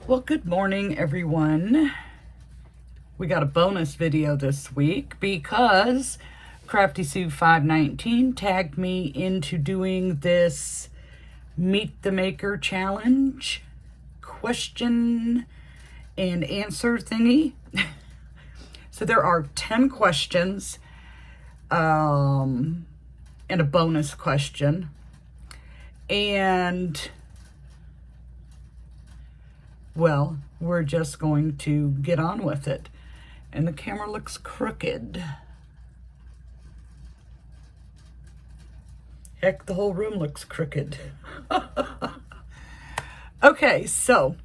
Well, good morning, everyone. We got a bonus video this week because Crafty Sue 519 tagged me into doing this Meet the Maker challenge question and answer thingy. So there are 10 questions and a bonus question. And well, we're just going to get on with it. And the camera looks crooked. Heck, the whole room looks crooked. Okay, so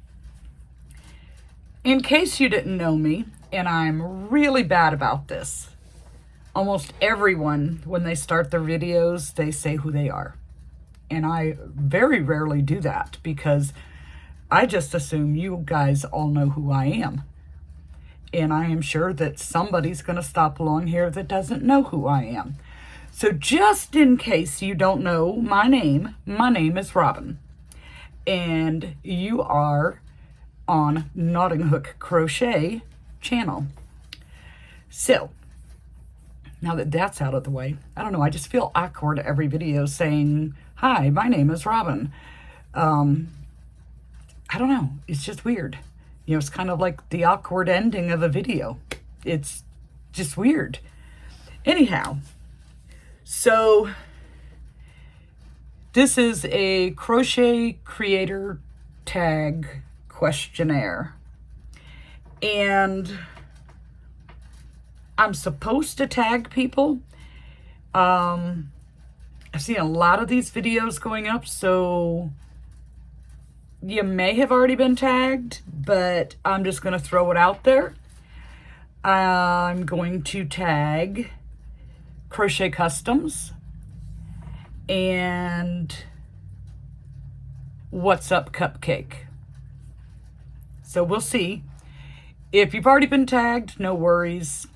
in case you didn't know me, and I'm really bad about this, almost everyone, when they start their videos, they say who they are. And I very rarely do that because I just assume you guys all know who I am. And I am sure that somebody's going to stop along here that doesn't know who I am. So just in case you don't know my name is Robin. And you are on Knotting Hook Crochet channel. So, now that that's out of the way, I don't know, I just feel awkward every video saying, hi, my name is Robin. I don't know, it's just weird. You know, it's kind of like the awkward ending of a video. It's just weird. Anyhow, so this is a crochet creator tag questionnaire. And I'm supposed to tag people. I've seen a lot of these videos going up, so you may have already been tagged, but I'm just going to throw it out there. I'm going to tag Crochet Customs and What's Up Cupcake. So we'll see. If you've already been tagged, no worries.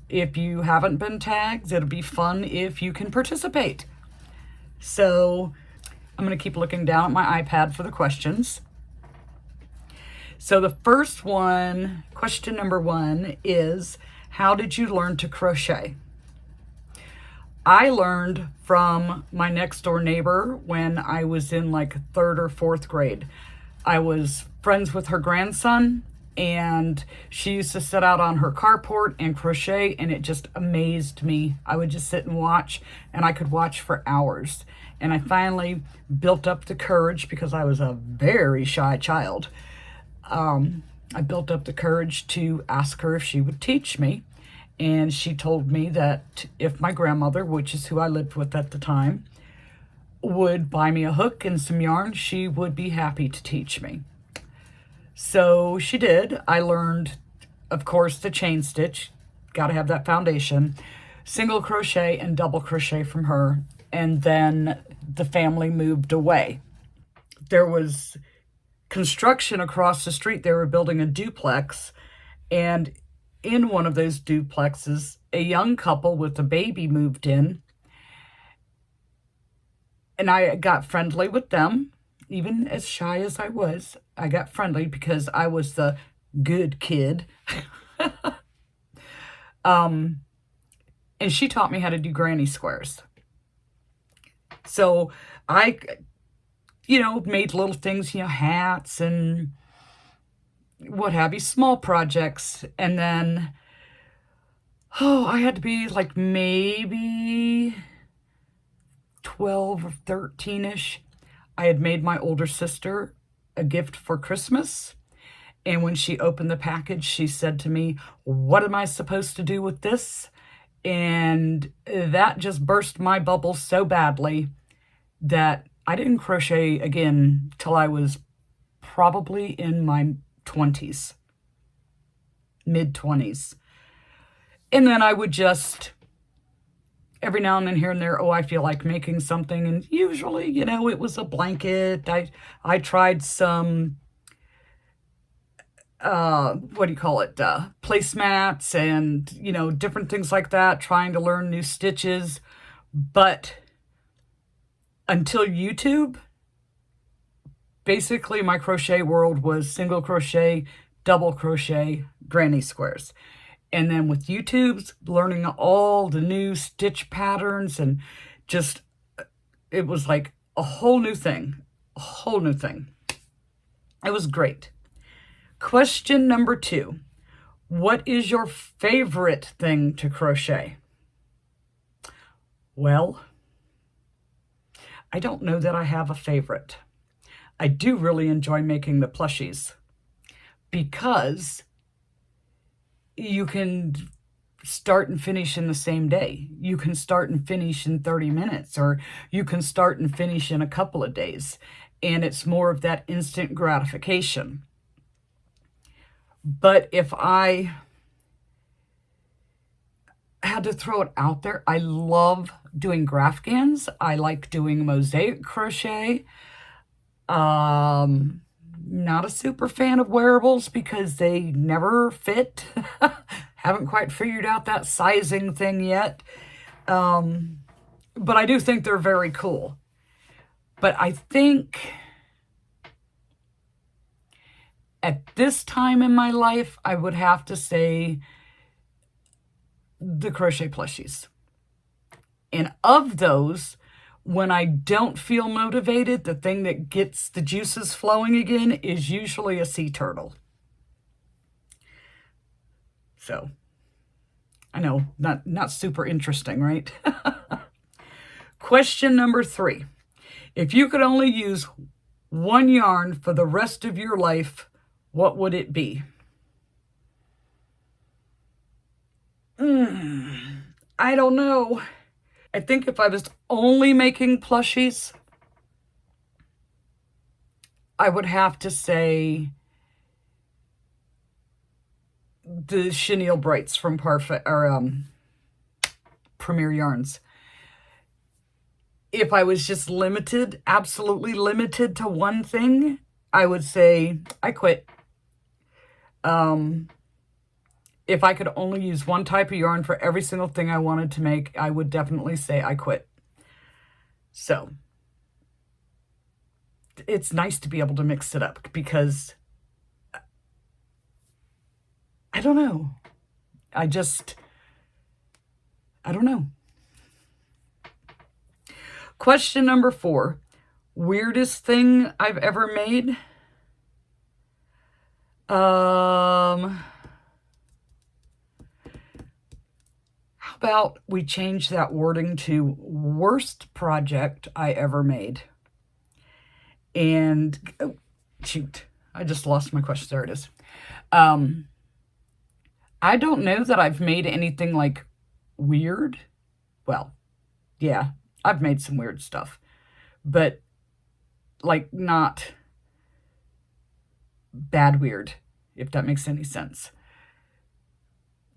If you haven't been tagged, it'll be fun if you can participate. So I'm going to keep looking down at my iPad for the questions. So the first one, question number 1 is, how did you learn to crochet? I learned from my next door neighbor when I was in like 3rd or 4th grade. I was friends with her grandson, and she used to sit out on her carport and crochet, and it just amazed me. I would just sit and watch, and I could watch for hours. And I finally built up the courage, because I was a very shy child. I built up the courage to ask her if she would teach me. And she told me that if my grandmother, which is who I lived with at the time, would buy me a hook and some yarn, she would be happy to teach me. So she did. I learned, of course, the chain stitch. Got to have that foundation. Single crochet and double crochet from her. And then the family moved away. There was construction across the street. They were building a duplex. And in one of those duplexes, a young couple with a baby moved in. And I got friendly with them. Even as shy as I was, I got friendly because I was the good kid. And she taught me how to do granny squares. So I, made little things, hats and what have you, small projects. And then, I had to be like maybe 12 or 13-ish. I had made my older sister a gift for Christmas. And when she opened the package, she said to me, what am I supposed to do with this? And that just burst my bubble so badly that I didn't crochet again till I was probably in my 20s, mid-20s. And then I would just, every now and then here and there, I feel like making something. And usually, it was a blanket. I tried some, placemats and, different things like that, trying to learn new stitches. But until YouTube, basically my crochet world was single crochet, double crochet, granny squares. And then with YouTube's, learning all the new stitch patterns and just, it was like a whole new thing, a whole new thing. It was great. Question number 2. What is your favorite thing to crochet? Well, I don't know that I have a favorite. I do really enjoy making the plushies because you can start and finish in the same day. You can start and finish in 30 minutes, or you can start and finish in a couple of days. And it's more of that instant gratification. But if I had to throw it out there, I love doing Graphgans. I like doing mosaic crochet. Not a super fan of wearables because they never fit. Haven't quite figured out that sizing thing yet. But I do think they're very cool. But I think at this time in my life, I would have to say the crochet plushies. And of those, when I don't feel motivated, the thing that gets the juices flowing again is usually a sea turtle. So, I know, not super interesting, right? Question number 3. If you could only use one yarn for the rest of your life, what would it be? I don't know. I think if I was only making plushies, I would have to say the chenille brights from Parfait or Premier Yarns. If I was just limited, absolutely limited to one thing, I would say I quit. If I could only use one type of yarn for every single thing I wanted to make, I would definitely say I quit. So, it's nice to be able to mix it up because, I don't know. I don't know. Question number 4. Weirdest thing I've ever made? How about we change that wording to worst project I ever made? And, oh, shoot, I just lost my question. There it is. I don't know that I've made anything like weird. Well, yeah, I've made some weird stuff, but like not bad weird, if that makes any sense.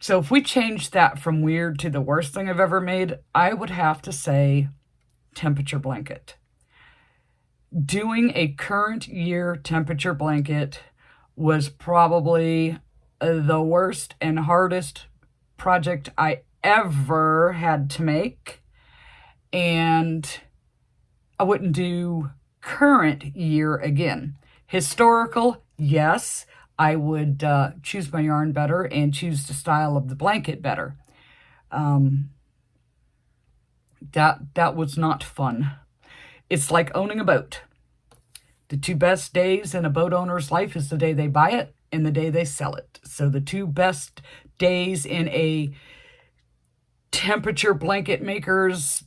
So if we change that from weird to the worst thing I've ever made, I would have to say temperature blanket. Doing a current year temperature blanket was probably the worst and hardest project I ever had to make. And I wouldn't do current year again. Historical, yes. I would choose my yarn better and choose the style of the blanket better. That was not fun. It's like owning a boat. The 2 best days in a boat owner's life is the day they buy it and the day they sell it. So the 2 best days in a temperature blanket maker's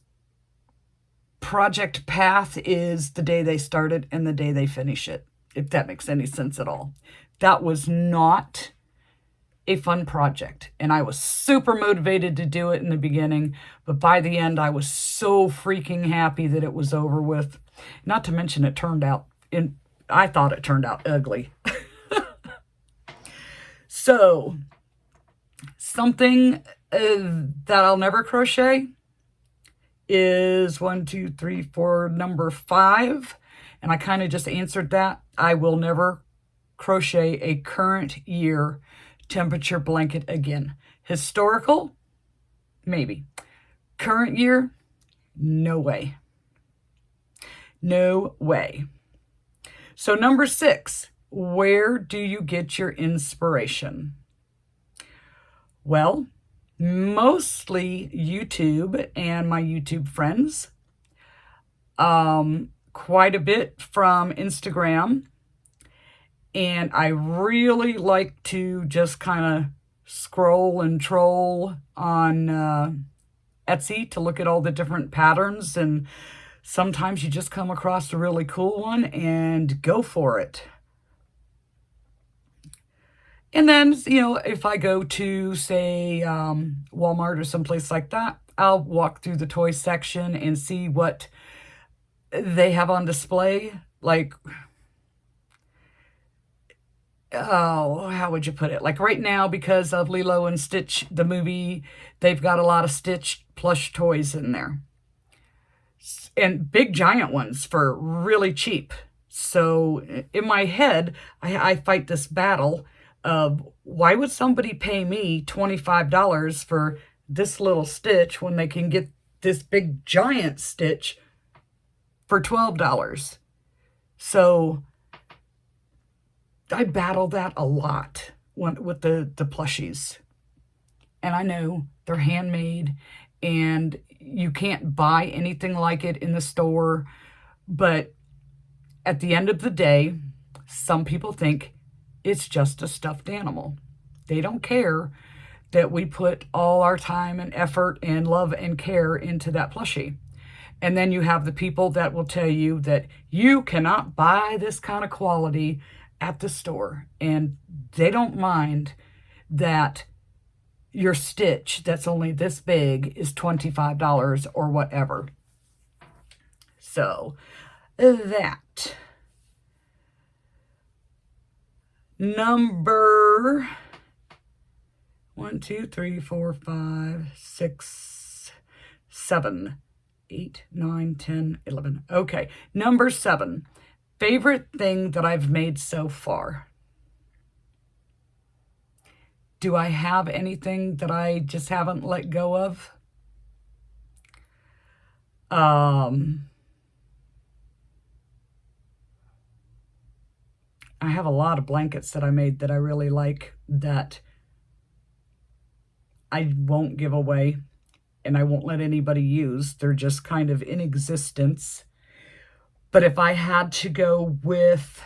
project path is the day they start it and the day they finish it, if that makes any sense at all. That was not a fun project, and I was super motivated to do it in the beginning, but by the end I was so freaking happy that it was over with. Not to mention I thought it turned out ugly. So, something that I'll never crochet is number 5, and I kind of just answered that. I will never crochet a current year temperature blanket again. Historical, maybe. Current year, no way. No way. So number 6, where do you get your inspiration? Well, mostly YouTube and my YouTube friends. Quite a bit from Instagram. And I really like to just kind of scroll and troll on Etsy to look at all the different patterns, and sometimes you just come across a really cool one and go for it. And then, you know, if I go to, say, Walmart or someplace like that, I'll walk through the toy section and see what they have on display. Like, oh, how would you put it? Like right now, because of Lilo and Stitch, the movie, they've got a lot of Stitch plush toys in there. And big giant ones for really cheap. So in my head, I fight this battle of why would somebody pay me $25 for this little Stitch when they can get this big giant Stitch for $12? So I battle that a lot with the plushies. And I know they're handmade and you can't buy anything like it in the store. But at the end of the day, some people think it's just a stuffed animal. They don't care that we put all our time and effort and love and care into that plushie. And then you have the people that will tell you that you cannot buy this kind of quality at the store. And they don't mind that your Stitch that's only this big is $25 or whatever. So that. Number 1, 2, 3, 4, 5, 6, 7, 8, 9, 10, 11. Okay, number 7. Favorite thing that I've made so far. Do I have anything that I just haven't let go of? I have a lot of blankets that I made that I really like that I won't give away and I won't let anybody use. They're just kind of in existence. But if I had to go with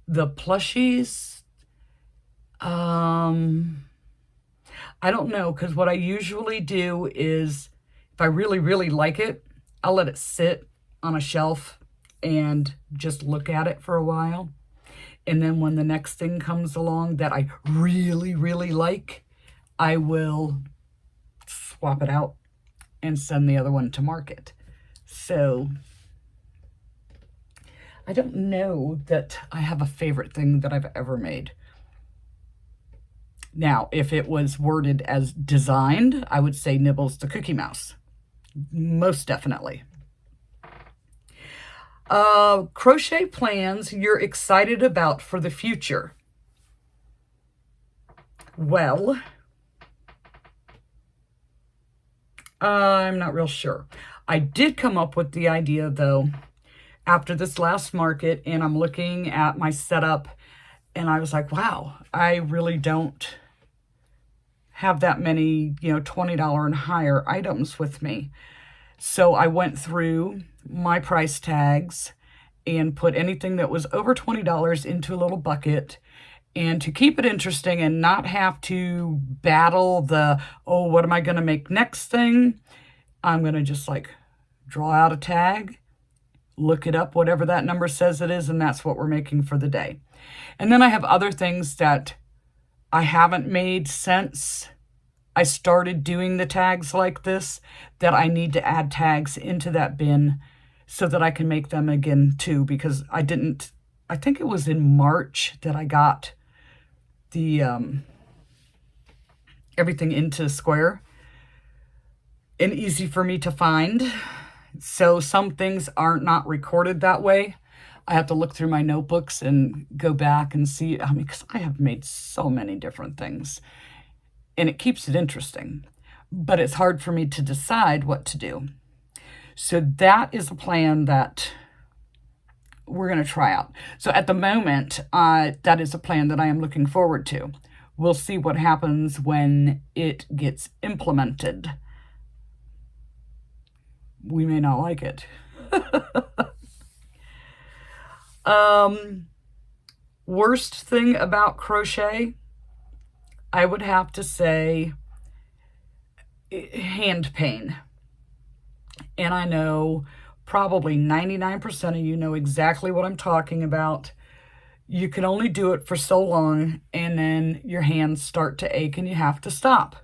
the plushies, I don't know, because what I usually do is if I really, really like it, I'll let it sit on a shelf and just look at it for a while. And then when the next thing comes along that I really, really like, I will swap it out and send the other one to market. So I don't know that I have a favorite thing that I've ever made. Now, if it was worded as designed, I would say Nibbles the Cookie Mouse. Most definitely. Crochet plans you're excited about for the future. Well, I'm not real sure. I did come up with the idea, though, after this last market, and I'm looking at my setup, and I was like, wow, I really don't have that many, $20 and higher items with me. So I went through my price tags and put anything that was over $20 into a little bucket. And to keep it interesting and not have to battle the, oh, what am I going to make next thing? I'm going to just draw out a tag, look it up, whatever that number says it is, and that's what we're making for the day. And then I have other things that I haven't made since I started doing the tags like this, that I need to add tags into that bin so that I can make them again too, because I think it was in March that I got the everything into square and easy for me to find. So some things are not recorded that way. I have to look through my notebooks and go back and see, because I have made so many different things and it keeps it interesting, but it's hard for me to decide what to do. So that is a plan that we're going to try out. So at the moment, that is a plan that I am looking forward to. We'll see what happens when it gets implemented. We may not like it. Worst thing about crochet, I would have to say hand pain. And I know probably 99% of you know exactly what I'm talking about. You can only do it for so long, and then your hands start to ache and you have to stop.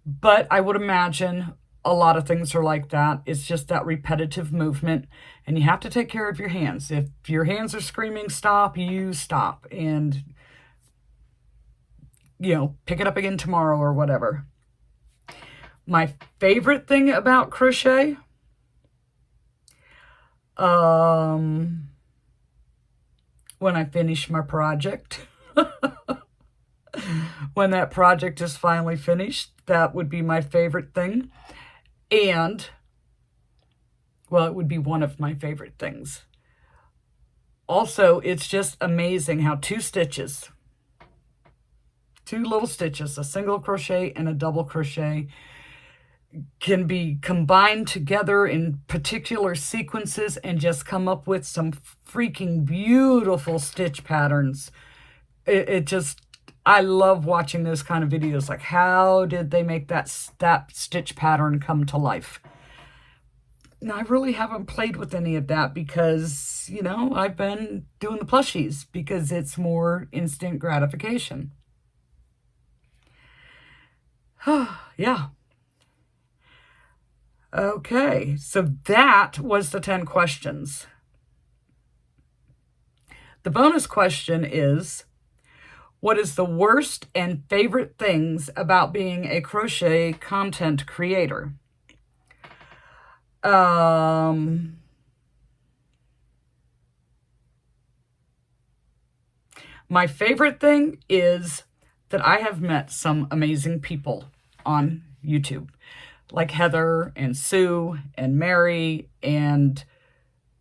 But I would imagine a lot of things are like that. It's just that repetitive movement, and you have to take care of your hands. If your hands are screaming stop, you stop, and pick it up again tomorrow or whatever. My favorite thing about crochet, when I finish my project. When that project is finally finished, that would be my favorite thing. And, well, it would be one of my favorite things. Also, it's just amazing how two little stitches, a single crochet and a double crochet, can be combined together in particular sequences and just come up with some freaking beautiful stitch patterns. I love watching those kind of videos. Like, how did they make that stitch pattern come to life? Now, I really haven't played with any of that because, I've been doing the plushies because it's more instant gratification. Yeah. Okay, so that was the 10 questions. The bonus question is, what is the worst and favorite things about being a crochet content creator? My favorite thing is that I have met some amazing people on YouTube, like Heather and Sue and Mary, and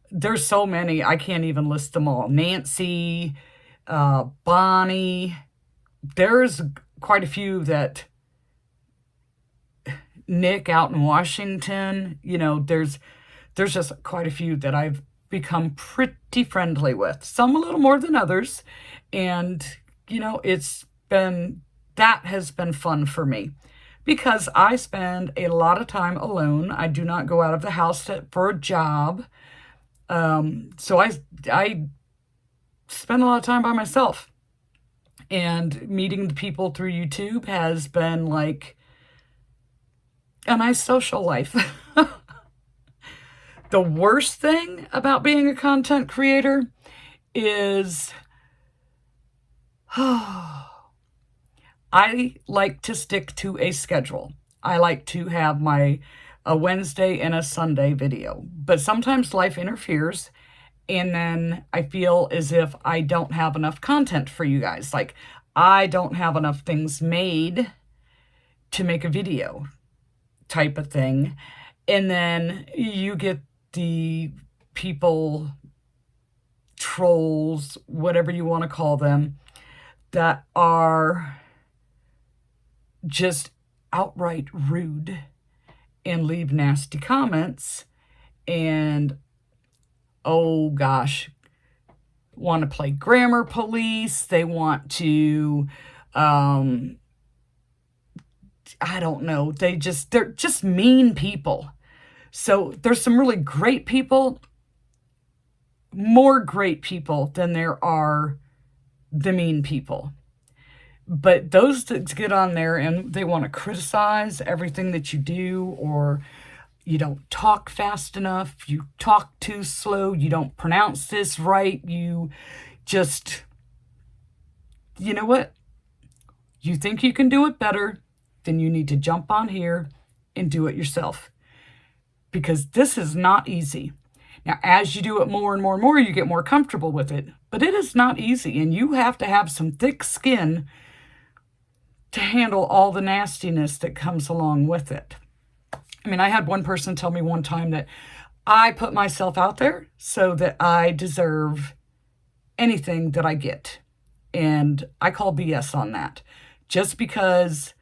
there's so many, I can't even list them all. Nancy, Bonnie, there's quite a few that, Nick out in Washington, there's just quite a few that I've become pretty friendly with, some a little more than others, and, that has been fun for me. Because I spend a lot of time alone. I do not go out of the house for a job. So I spend a lot of time by myself. And meeting the people through YouTube has been like a nice social life. The worst thing about being a content creator is I like to stick to a schedule. I like to have a Wednesday and a Sunday video, but sometimes life interferes, and then I feel as if I don't have enough content for you guys. Like, I don't have enough things made to make a video type of thing. And then you get the people, trolls, whatever you want to call them, that are just outright rude and leave nasty comments and, oh gosh, want to play grammar police. They want to, I don't know. They're just mean people. So there's some really great people, more great people than there are the mean people. But those that get on there and they want to criticize everything that you do, or you don't talk fast enough, you talk too slow, you don't pronounce this right, you just, you know what? You think you can do it better, then you need to jump on here and do it yourself. Because this is not easy. Now, as you do it more and more and more, you get more comfortable with it. But it is not easy, and you have to have some thick skin to handle all the nastiness that comes along with it. I mean, I had one person tell me one time that I put myself out there so that I deserve anything that I get. And I call BS on that. Just because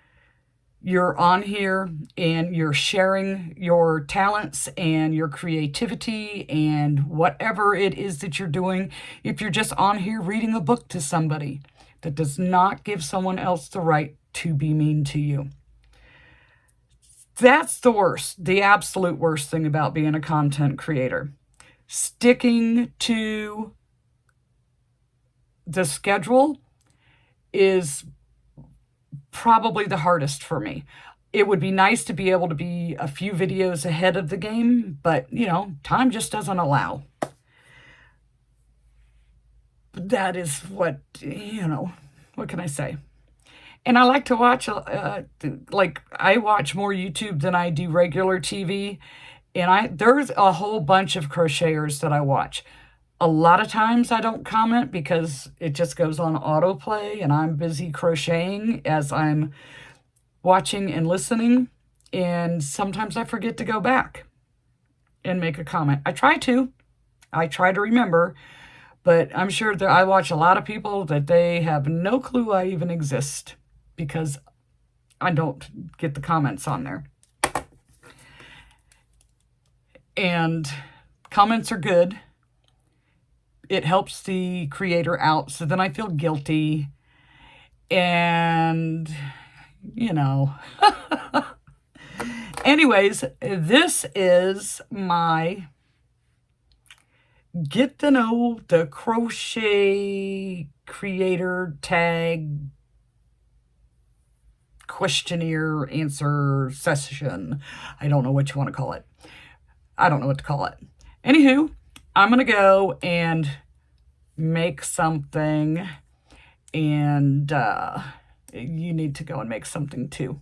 you're on here and you're sharing your talents and your creativity and whatever it is that you're doing, if you're just on here reading a book to somebody, that does not give someone else the right to be mean to you. That's the worst, the absolute worst thing about being a content creator. Sticking to the schedule is probably the hardest for me. It would be nice to be able to be a few videos ahead of the game, but, you know, time just doesn't allow. That is what, you know, what can I say? And I like to watch, like, I watch more YouTube than I do regular TV. And there's a whole bunch of crocheters that I watch. A lot of times I don't comment because it just goes on autoplay and I'm busy crocheting as I'm watching and listening. And sometimes I forget to go back and make a comment. I try to remember, but I'm sure that I watch a lot of people that they have no clue I even exist because I don't get the comments on there. And comments are good. It helps the creator out, so then I feel guilty. And, you know. Anyways, this is my get to know the crochet creator tag questionnaire answer session. I don't know what you want to call it. I don't know what to call it. Anywho, I'm going to go and make something, and you need to go and make something too.